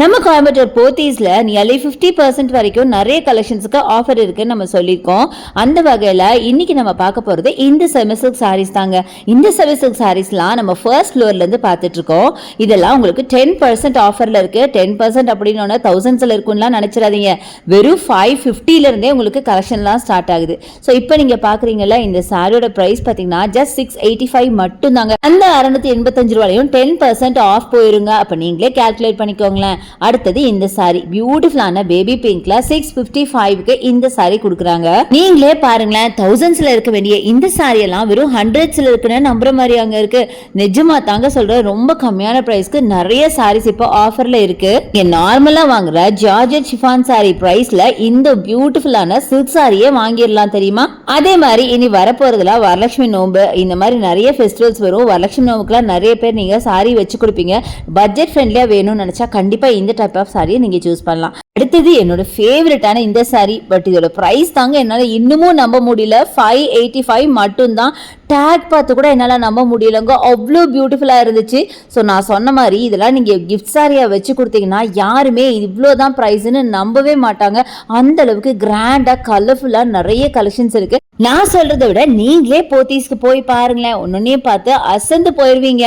நம்ம கோயம்புத்தூர் போத்தீஸ்ல நியர்லி 50% வரைக்கும் நிறைய கலெக்ஷன்ஸுக்கு ஆஃபர் இருக்குன்னு நம்ம சொல்லியிருக்கோம். அந்த வகையில் இன்னைக்கு நம்ம பார்க்க போகிறது இந்த செமி சில்க் சாரீஸ் தாங்க. இந்த செமி சில்க் சாரீஸ்லாம் நம்ம ஃபர்ஸ்ட் ஃப்ளோர்லேருந்து பார்த்துட்டு இருக்கோம். இதெல்லாம் உங்களுக்கு 10% ஆஃபரில் இருக்குது. 10% அப்படின்னு தௌசண்ட்ஸில் இருக்குன்னா நினச்சிடாதீங்க. வெறும் 550லேருந்தே உங்களுக்கு கலெக்ஷன்லாம் ஸ்டார்ட் ஆகுது. ஸோ இப்போ நீங்கள் பார்க்குறீங்களா இந்த சாரியோட ப்ரைஸ் பார்த்தீங்கன்னா ஜஸ்ட் 685 மட்டும் தாங்க. அந்த 685 ரூபாயும் 10% ஆஃப் போயிருங்க. அப்போ நீங்களே கேல்குலேட் பண்ணிக்கோங்களேன். அடுத்தது இந்த சாரி பியூட்டிஃபுல்லான பேபி பிங்க்ல 655க்கு இந்த சாரி கொடுக்குறாங்க. நீங்களே பாருங்களேன், தௌசண்ட்ஸ்ல இருக்க வேண்டிய இந்த சாரி எல்லாம் வெறும் ஹண்ட்ரட்ஸ்ல இருக்குன்னு நம்புற மாதிரி அங்க இருக்கு. நிஜமா தாங்க சொல்றேன், ரொம்ப கம்மியான பிரைஸ்க்கு நிறைய சாரீஸ் இப்போ ஆஃபர்ல இருக்கு. நார்மலா வாங்குற ஜார்ஜெட் ஷிஃபான் சாரி பிரைஸ்ல இந்த பியூட்டிஃபுல்லான சில்க் சாரியே வாங்கிடலாம் தெரியுமா? அதே மாதிரி இனி வரப்போறதுல வரலட்சுமி நோம்பு இந்த மாதிரி நிறைய ஃபெஸ்டிவல்ஸ் வரும். வரலட்சுமி நோம்புக்குலாம் நிறைய பேர் நீங்க சாரி வச்சு கொடுப்பீங்க. பட்ஜெட் ஃப்ரெண்ட்லியா வேணும்னு நினைச்சா கண்டிப்பா இந்த டைப் ஆஃப் சாரியை நீங்க சூஸ் பண்ணலாம். அடுத்தது என்னோட ஃபேவரட்டான இந்த சாரி, பட் இதோட பிரைஸ் தாங்க என்னால இன்னமும் நம்ப முடியல. 585 மட்டும்தான். டேக் பார்த்து கூட என்னால் நம்ப முடியலங்க, அவ்வளோ பியூட்டிஃபுல்லாக இருந்துச்சு. ஸோ நான் சொன்ன மாதிரி இதெல்லாம் நீங்கள் கிஃப்ட் சாரியாக வச்சு கொடுத்தீங்கன்னா யாருமே இவ்வளோதான் ப்ரைஸ்ன்னு நம்பவே மாட்டாங்க. அந்த அளவுக்கு கிராண்டாக கலர்ஃபுல்லாக நிறைய கலெக்ஷன்ஸ் இருக்கு. நான் சொல்றதை விட நீங்களே போத்தீஸ்க்கு போய் பாருங்களேன், ஒன்னொன்னே பார்த்து அசந்து போயிருவீங்க.